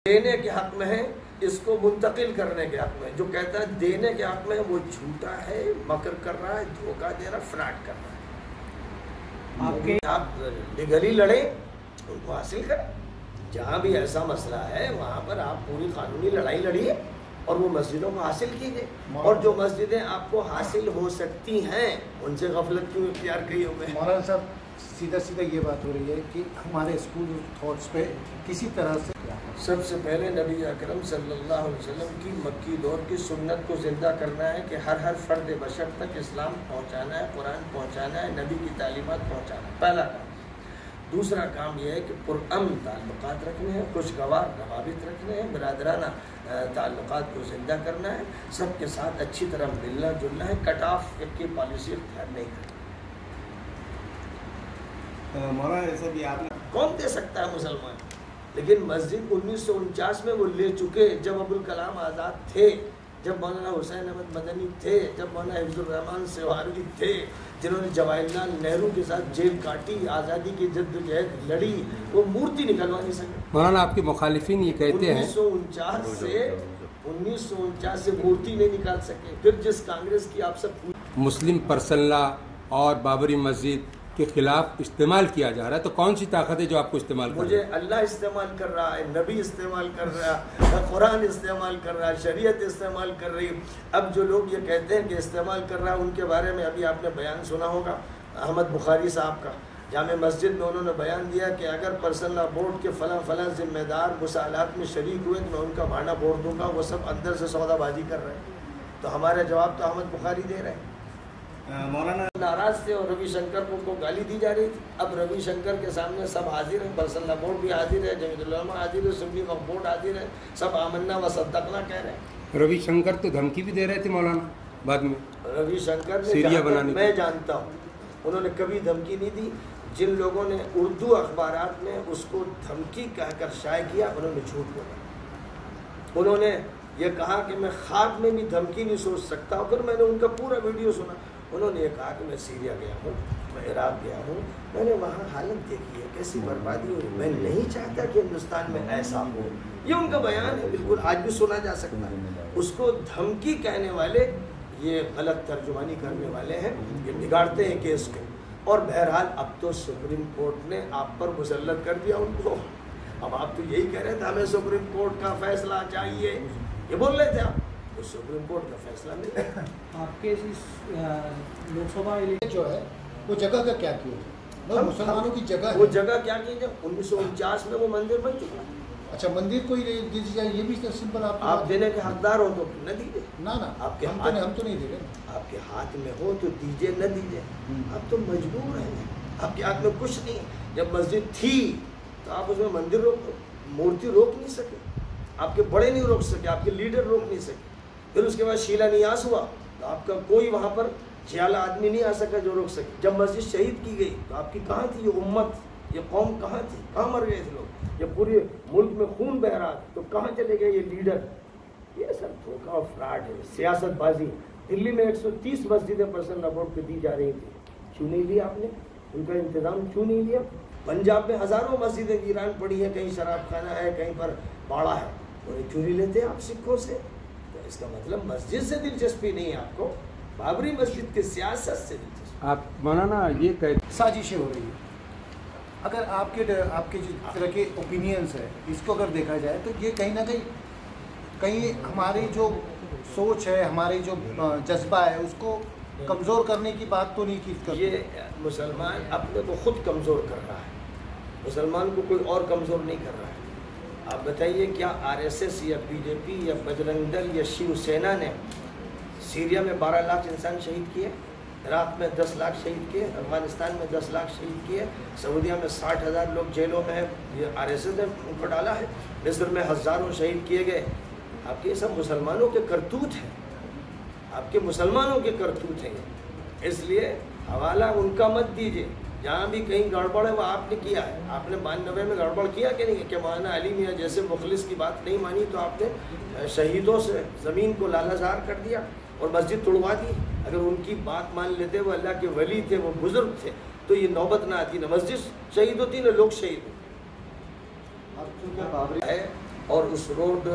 دینے کے حق میں ہے، اس کو منتقل کرنے کے حق میں. جو کہتا ہے دینے کے حق میں ہے وہ جھوٹا ہے، مکر کر رہا ہے، دھوکہ دے رہا ہے، فراڈ کر رہا ہے. آپ لیگلی لڑیں، ان کو حاصل کریں. جہاں بھی ایسا مسئلہ ہے وہاں پر آپ پوری قانونی لڑائی لڑیے اور وہ مسجدوں کو حاصل کیجیے. اور جو مسجدیں آپ کو حاصل ہو سکتی ہیں ان سے غفلت کیوں اختیار کیے ہوئے ہیں؟ مولانا صاحب سیدھا سیدھا یہ بات ہو رہی ہے کہ ہمارے اسکول تھاٹس پہ کسی طرح سے سب سے پہلے نبی اکرم صلی اللہ علیہ وسلم کی مکی دور کی سنت کو زندہ کرنا ہے کہ ہر فرد بشر تک اسلام پہنچانا ہے، قرآن پہنچانا ہے، نبی کی تعلیمات پہنچانا ہے. پہلا کام. دوسرا کام یہ ہے کہ پرامن تعلقات رکھنے ہیں، خوشگوار روابط رکھنے ہیں، برادرانہ تعلقات کو زندہ کرنا ہے، سب کے ساتھ اچھی طرح ملنا جلنا ہے، کٹ آف کی پالیسی اختیار نہیں کرنا. مولانا ایسا بھی آپ نے کون دے سکتا ہے مسلمان؟ لیکن مسجد 1949 میں وہ لے چکے، جب ابوالکلام آزاد تھے، جب مولانا حسین احمد مدنی تھے، جب مولانا حفظ الرحمان سہارگی تھے، جنہوں نے جواہر لال نہرو کے ساتھ جیل کاٹی، آزادی کی جدوجہد لڑی، وہ مورتی نکلوا نہیں سکے. مولانا آپ کے مخالفین یہ کہتے ہیں 1949 سے مورتی نہیں نکال سکے. پھر جس کانگریس کی آپ سب مسلم پرسنل لا اور بابری مسجد کے خلاف استعمال کیا جا رہا ہے، تو کون سی طاقت ہے جو آپ کو استعمال کر رہی ہے؟ مجھے اللہ استعمال کر رہا ہے، نبی استعمال کر رہا ہے، قرآن استعمال کر رہا ہے، شریعت استعمال کر رہی ہے. اب جو لوگ یہ کہتے ہیں کہ استعمال کر رہا ہے، ان کے بارے میں ابھی آپ نے بیان سنا ہوگا احمد بخاری صاحب کا. جامع مسجد میں انہوں نے بیان دیا کہ اگر پرسنل لا بورڈ کے فلاں ذمہ دار مسائلات میں شریک ہوئے تو میں ان کا بہانہ بورڈ دوں گا، وہ سب اندر سے سودا بازی کر رہے ہیں. تو ہمارا جواب تو احمد بخاری دے رہے ہیں. مولانا ناراض تھے اور روی شنکر کو گالی دی جا رہی تھی. اب روی شنکر کے سامنے سب حاضر ہیں، پرسنل لا بورڈ بھی حاضر ہے، جمیعت العلماء حاضر ہے، سنی وقف بورڈ حاضر ہے، سب آمنا و صدقنا کہہ رہے ہیں. روی شنکر تو دھمکی بھی دے رہے تھے مولانا بعد میں. روی شنکر سیریا بنانے میں جانتا ہوں انہوں نے کبھی دھمکی نہیں دی. جن لوگوں نے اردو اخبارات میں اس کو دھمکی کہہ کر شائع کیا انہوں نے جھوٹ بولا. انہوں نے یہ کہا کہ میں خواب میں بھی دھمکی نہیں سوچ سکتا ہوں. پھر میں نے ان کا پورا ویڈیو سنا. انہوں نے یہ کہا کہ میں سیریا گیا ہوں، میں عراق گیا ہوں، میں نے وہاں حالت دیکھی ہے کیسی بربادی ہوئی، میں نہیں چاہتا کہ ہندوستان میں ایسا ہو. یہ ان کا بیان ہے، بالکل آج بھی سنا جا سکتا ہے. اس کو دھمکی کہنے والے یہ غلط ترجمانی کرنے والے ہیں، یہ بگاڑتے ہیں کیس کو. اور بہرحال اب تو سپریم کورٹ نے آپ پر مسلط کر دیا ان کو. اب آپ تو یہی کہہ رہے تھے ہمیں سپریم کورٹ کا فیصلہ چاہیے، یہ بول رہے تھے آپ. تو سپریم کورٹ کا فیصلہ ملے. آپ کے لوک سبھا جو ہے وہ جگہ کا کیا کیا؟ مسلمانوں کی جگہ وہ جگہ کیا کی جب 1949 میں وہ مندر بن چکا. اچھا مندر کو ہی دے دی جائے، یہ بھی سمپل. آپ دینے کے حقدار ہو تو نہ دیجیے. نہ آپ کے ہم تو نہیں دے رہے. آپ کے ہاتھ میں ہو تو دیجیے، نہ دیجیے. آپ تو مجبور ہیں، آپ کے ہاتھ میں کچھ نہیں. جب مسجد تھی تو آپ اس میں مندر مورتی روک نہیں سکے، آپ کے بڑے نہیں روک سکے، آپ کے لیڈر روک نہیں سکے. پھر اس کے بعد شیلا نیاس ہوا تو آپ کا کوئی وہاں پر جھیلا آدمی نہیں آ سکا جو روک سکے. جب مسجد شہید کی گئی تو آپ کی کہاں تھی یہ امت، یہ قوم کہاں تھی؟ کہاں مر گئے تھے لوگ؟ یہ پورے ملک میں خون بہ رہا تھا تو کہاں چلے گئے یہ لیڈر؟ یہ سب دھوکہ اور فراڈ ہے، سیاست بازی. دلی میں 130 مسجدیں پرسنل لا بورڈ پہ دی جا رہی تھیں، کیوں نہیں لیا آپ نے؟ ان کا انتظام کیوں نہیں لیا؟ پنجاب میں ہزاروں مسجدیں ویران پڑی ہیں، کہیں شراب خانہ ہے، کہیں پر باڑا ہے، انہیں کیوں نہیں لیتے آپ سکھوں سے؟ تو اس کا مطلب مسجد سے دلچسپی نہیں ہے آپ کو، بابری مسجد کی سیاست سے دلچسپی. آپ مولانا یہ کہتے سازشیں ہو رہی ہیں. اگر آپ کے جس طرح کے اوپینینس ہے اس کو اگر دیکھا جائے تو یہ کہیں نہ کہیں ہماری جو سوچ ہے، ہماری جو جذبہ ہے اس کو کمزور کرنے کی بات تو نہیں کی. یہ مسلمان اپنے کو خود کمزور کر رہا ہے، مسلمان کو کوئی اور کمزور نہیں کر رہا ہے. آپ بتائیے کیا RSS یا BJP یا بجرنگ دل یا شیو سینا نے سیریا میں 12 لاکھ انسان شہید کیے، عراق میں 10 لاکھ شہید کیے، افغانستان میں 10 لاکھ شہید کیے، سعودیہ میں 60,000 لوگ جیلوں میں ہیں، یہ RSS نے ان کو ڈالا ہے، مصر میں ہزاروں شہید کیے گئے. آپ کے سب مسلمانوں کے کرتوت ہیں، آپ کے مسلمانوں کے کرتوت ہیں. اس لیے حوالہ ان کا مت دیجیے. جہاں بھی کہیں گڑبڑ ہے وہ آپ نے کیا ہے. آپ نے 92 میں گڑبڑ کیا کہ نہیں کہ مولانا علی میاں جیسے مخلص کی بات نہیں مانی تو آپ نے شہیدوں سے زمین کو لالہزار کر دیا اور مسجد توڑوا دی. اگر ان کی بات مان لیتے، وہ اللہ کے ولی تھے، وہ بزرگ تھے، تو یہ نوبت نہ آتی، نہ مسجد شہید ہوتی نہ لوگ شہید ہوتے. اور اس روڈ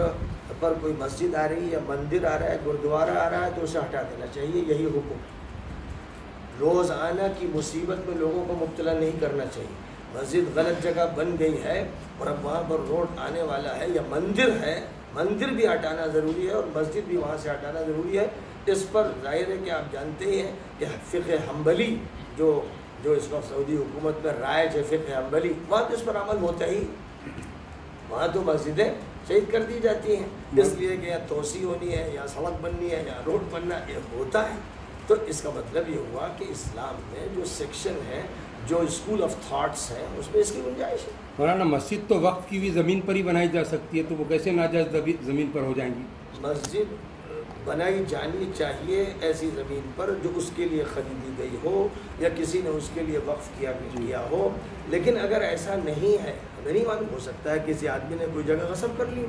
پر کوئی مسجد آ رہی ہے یا مندر آ رہا ہے، گردوارہ آ رہا ہے، تو اسے ہٹا دینا چاہیے، یہی حکم۔ روزانہ کی مصیبت میں لوگوں کو مبتلا نہیں کرنا چاہیے۔ مسجد غلط جگہ بن گئی ہے اور اب وہاں پر روڈ آنے والا ہے یا مندر ہے، مندر بھی ہٹانا ضروری ہے اور مسجد بھی وہاں سے ہٹانا ضروری ہے۔ اس پر ظاہر ہے کہ آپ جانتے ہی ہیں کہ فقہ حنبلی جو اس وقت سعودی حکومت میں رائج ہے، فقہ حنبلی، وہاں تو اس پر عمل ہوتا ہی، وہاں تو مسجدیں شہید کر دی جاتی ہیں، اس لیے کہ یا توسیع ہونی ہے یا سڑک بننی ہے یا روڈ بننا یہ ہوتا ہے۔ تو اس کا مطلب یہ ہوا کہ اسلام میں جو سیکشن ہے، جو اسکول آف تھاٹس ہیں، اس میں اس کی گنجائش ہے۔ مولانا مسجد تو وقف کی ہوئی زمین پر ہی بنائی جا سکتی ہے، تو وہ کیسے ناجائز زمین پر ہو جائیں گی؟ مسجد بنائی جانی چاہیے ایسی زمین پر جو اس کے لیے خریدی گئی ہو یا کسی نے اس کے لیے وقف کیا ہو، لیکن اگر ایسا نہیں ہے، ہمیں نہیں معلوم، ہو سکتا ہے کسی آدمی نے کوئی جگہ غصب کر لی ہو،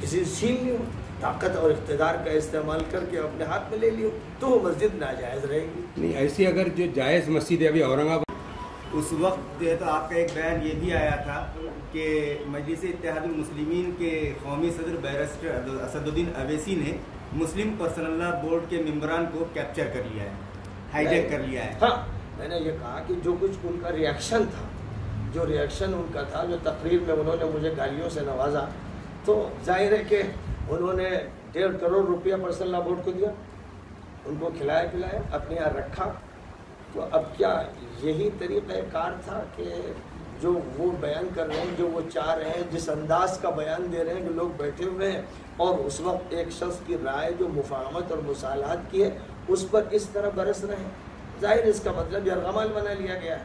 کسی سے چھین لی ہو، طاقت اور اقتدار کا استعمال کر کے اپنے ہاتھ میں لے لی ہو، تو وہ مسجد ناجائز رہے گی۔ نہیں، ایسی اگر جو جائز مسجد ہے ابھی اورنگ آباد، اس وقت جو ہے تو آپ کا ایک بیان یہ بھی آیا تھا کہ مجلس اتحاد المسلمین کے قومی صدر بیرسٹر اسد الدین اویسی نے مسلم پرسنل لا بورڈ کے ممبران کو کیپچر کر لیا ہے، ہائی جیک کر لیا ہے۔ ہاں، میں نے یہ کہا کہ جو کچھ ان کا ریئیکشن تھا، جو ریئیکشن ان کا تھا، جو تقریر میں انہوں نے مجھے گالیوں سے نوازا، تو ظاہر ہے کہ انہوں نے 1.5 کروڑ روپیہ پرسنل لا بورڈ کو دیا، ان کو کھلایا پلایا، اپنے یہاں رکھا۔ تو اب کیا یہی طریقہ کار تھا کہ جو وہ بیان کر رہے ہیں، جو وہ چاہ رہے ہیں، جس انداز کا بیان دے رہے ہیں کہ لوگ بیٹھے ہوئے ہیں اور اس وقت ایک شخص کی رائے جو مفاہمت اور مصالحت کی ہے اس پر اس طرح برس رہے ہیں؟ ظاہر اس کا مطلب یرغمال بنا لیا گیا ہے،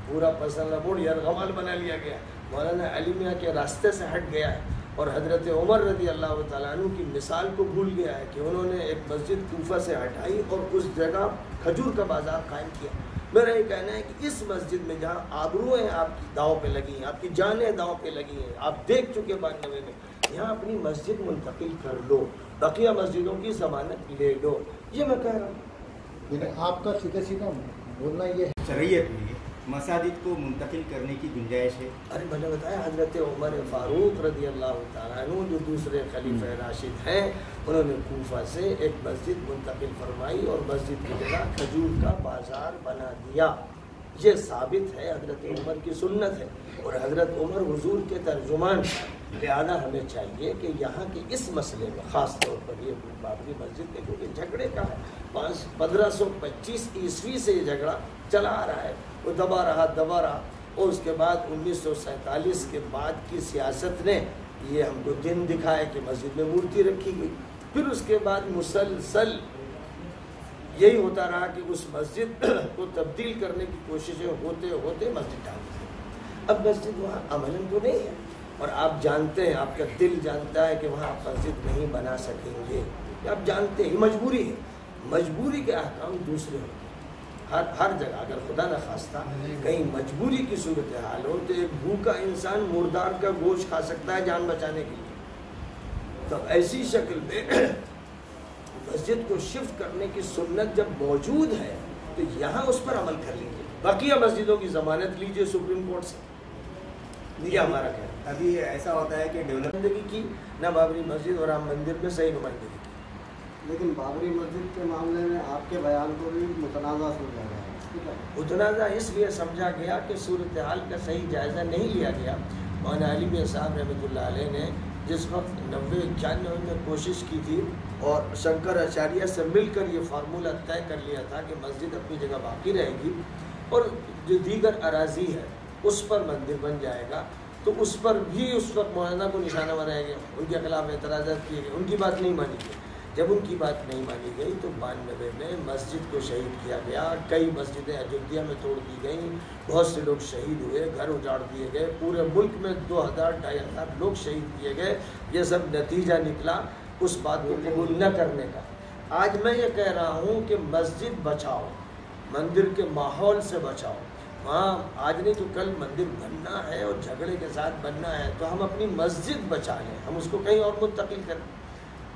پورا پرسنل لا بورڈ یرغمال بنا لیا گیا ہے، مولانا علی میاں کے راستے سے ہٹ گیا ہے، اور حضرت عمر رضی اللہ تعالیٰ عنہ کی مثال کو بھول گیا ہے کہ انہوں نے ایک مسجد کوفہ سے ہٹائی اور اس جگہ کھجور کا بازار قائم کیا۔ میرا یہ کہنا ہے کہ اس مسجد میں جہاں آبروئیں آپ کی داؤ پہ لگی ہیں، آپ کی جانیں داؤ پہ لگی ہیں، آپ دیکھ چکے 92 میں، یہاں اپنی مسجد منتقل کر لو، بقیہ مسجدوں کی ضمانت لے لو، یہ میں کہہ رہا ہوں۔ لیکن آپ کا سیدھا بولنا یہ ہے شریعت میں مساجد کو منتقل کرنے کی گنجائش ہے۔ ارے میں نے بتایا حضرت عمر فاروق رضی اللہ تعالیٰ عنہ جو دوسرے خلیفہ راشد ہیں، انہوں نے کوفہ سے ایک مسجد منتقل فرمائی اور مسجد کی جگہ کھجور کا بازار بنا دیا۔ یہ ثابت ہے، حضرت عمر کی سنت ہے اور حضرت عمر حضور کے ترجمان، لہذا ہمیں چاہیے کہ یہاں کے اس مسئلے میں خاص طور پر یہ بابری مسجد کے کیونکہ جھگڑے کا ہے، 1525 عیسوی سے یہ جھگڑا چلا آ رہا ہے، وہ دبا رہا اور اس کے بعد 1947 کے بعد کی سیاست نے یہ ہم کو دن دکھائے کہ مسجد میں مورتی رکھی گئی، پھر اس کے بعد مسلسل یہی ہوتا رہا کہ اس مسجد کو تبدیل کرنے کی کوششیں ہوتے ہوتے مسجد ڈال دی۔ اب مسجد وہاں عملاً تو نہیں ہے، اور آپ جانتے ہیں، آپ کا دل جانتا ہے کہ وہاں آپ مسجد نہیں بنا سکیں گے، آپ جانتے ہیں، یہ مجبوری ہے، مجبوری کے احکام دوسرے ہوتے ہیں۔ ہر جگہ اگر خدا نخواستہ کہیں مجبوری کی صورتحال ہو تو ایک بھوکا انسان مردار کا گوشت کھا سکتا ہے جان بچانے کے لیے، تو ایسی شکل میں مسجد کو شفٹ کرنے کی سنت جب موجود ہے تو یہاں اس پر عمل کر لیجیے، بقیہ مسجدوں کی ضمانت لیجیے سپریم کورٹ سے، یہ ہمارا کہنا ہے۔ ابھی ایسا ہوتا ہے کہ نمائندگی کی نہ بابری مسجد اور رام مندر میں صحیح نمائندگی کی، لیکن بابری مسجد کے معاملے میں آپ کے بیان کو بھی متنازع سمجھا گیا ہے، ٹھیک ہے؟ متنازع اس لیے سمجھا گیا کہ صورتحال کا صحیح جائزہ نہیں لیا گیا۔ مولانا علی میاں صاحب رحمۃ اللہ علیہ نے جس وقت 90-91 میں کوشش کی تھی اور شنکر آچاریہ سے مل کر یہ فارمولہ طے کر لیا تھا کہ مسجد اپنی جگہ باقی رہے گی اور جو دیگر اراضی ہے اس پر مندر بن جائے گا، تو اس پر بھی اس وقت مولانا کو نشانہ بنایا گیا، ان کے خلاف اعتراضات کیے گئے، ان کی بات نہیں مانی گئی۔ جب ان کی بات نہیں مانی گئی تو 92 میں مسجد کو شہید کیا گیا، کئی مسجدیں ایودھیا میں توڑ دی گئیں، بہت سے لوگ شہید ہوئے، گھر اجاڑ دیے گئے، پورے ملک میں 2000-2500 لوگ شہید کیے گئے۔ یہ سب نتیجہ نکلا اس بات کو قبول نہ کرنے کا۔ آج میں یہ کہہ رہا ہوں کہ مسجد بچاؤ، مندر کے ماحول سے بچاؤ، وہاں آج نہیں تو کل مندر بننا ہے اور جھگڑے کے ساتھ بننا ہے تو ہم اپنی مسجد بچا لیں، ہم اس کو کہیں اور منتقل کریں۔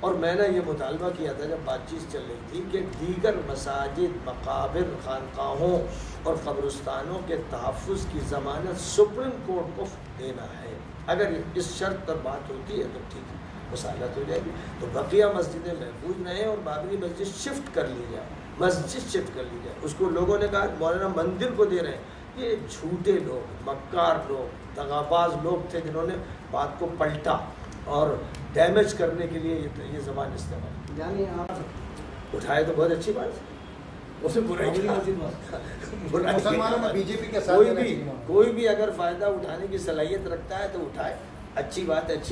اور میں نے یہ مطالبہ کیا تھا جب بات چیت چل رہی تھی کہ دیگر مساجد، مقابر، خانقاہوں اور قبرستانوں کے تحفظ کی ضمانت سپریم کورٹ کو دینا ہے۔ اگر اس شرط پر بات ہوتی ہے تو ٹھیک ہے، وصالت ہو جائے گی، تو بقیہ مسجدیں محفوظ رہیں اور بابری مسجد شفٹ کر لی جائے، مسجد شفٹ کر لی جائے۔ اس کو لوگوں نے کہا مولانا مندر کو دے رہے ہیں، یہ جھوٹے لوگ، مکار لوگ، دغاباز لوگ تھے جنہوں نے بات کو پلٹا اور ڈیمیج کرنے کے لیے یہ زبان استعمال کی۔ یعنی آپ اٹھائے تو بہت اچھی بات ہے، اس میں برائی بابری کیا؟ مسجد برائی مسلمانوں کیا؟ نے بی جے پی کے ساتھ دینا چاہیے۔ کوئی بھی اگر فائدہ اٹھانے کی صلاحیت رکھتا ہے تو اٹھائے، اچھی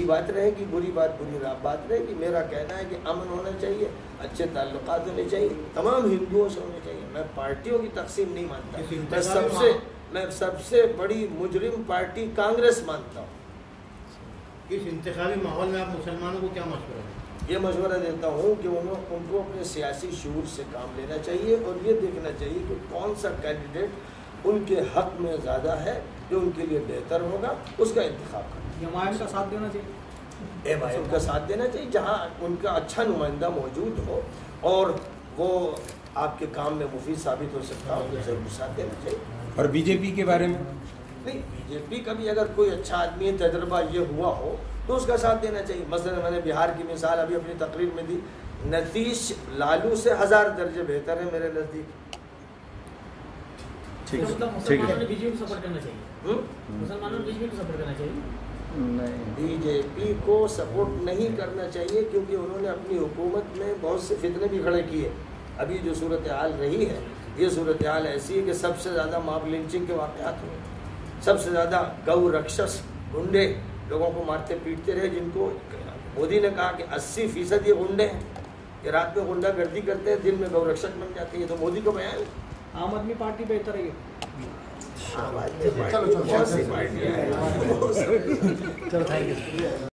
بات رہے گی، بری بات بات رہے گی۔ میرا کہنا ہے کہ امن ہونا چاہیے، اچھے تعلقات ہونے چاہیے، تمام ہندوؤں سے ہونے چاہیے۔ میں پارٹیوں کی تقسیم نہیں مانتا، میں سب سے بڑی مجرم پارٹی کانگریس مانتا ہوں۔ اس انتخابی ماحول میں آپ مسلمانوں کو کیا مشورہ دیں؟ یہ مشورہ دیتا ہوں کہ ان کو اپنے سیاسی شعور سے کام لینا چاہیے اور یہ دیکھنا چاہیے کہ کون سا کینڈیڈیٹ ان کے حق میں زیادہ ہے، جو ان کے لیے بہتر ہوگا، اس کا انتخاب کرنا۔ ایم آئی ایم کا ساتھ دینا چاہیے، ایم آئی ایم کا ساتھ دینا چاہیے، جہاں ان کا اچھا نمائندہ موجود ہو اور وہ آپ کے کام میں مفید ثابت ہو سکتا ہو، تو ضرور ساتھ دینا چاہیے۔ اور بی جے پی کے بارے میں نہیں، بی جے پی کا بھی اگر کوئی اچھا آدمی تجربہ یہ ہوا ہو تو اس کا ساتھ دینا چاہیے۔ مثلا میں نے بہار کی مثال ابھی اپنی تقریر میں دی، نتیش لالو سے 1000 درجے بہتر ہے میرے نزدیک۔ مطلب مسلمانوں نے بی جے پی کو سپورٹ کرنا چاہیے، مسلمانوں نے بی جے پی کو سپورٹ کرنا چاہیے۔ بی جے پی کو سپورٹ نہیں کرنا چاہیے کیونکہ انہوں نے اپنی حکومت میں بہت سے فتنے بھی کھڑے کیے۔ ابھی جو صورتحال رہی ہے، یہ صورتحال ایسی ہے کہ سب سے زیادہ ماب لنچنگ کے واقعات ہوئے، سب سے زیادہ گو رکشس گنڈے لوگوں کو مارتے پیٹتے رہے، جن کو مودی نے کہا کہ 80% یہ گنڈے ہیں، یہ رات میں غنڈہ گردی کرتے ہیں، دن میں گو رکشک بن جاتے ہیں۔ یہ تو مودی کو بیان ہے۔ عام آدمی پارٹی بہتر ہے یہ۔ بہت سی پارٹیاں ہیں۔ چلو تھینک یو۔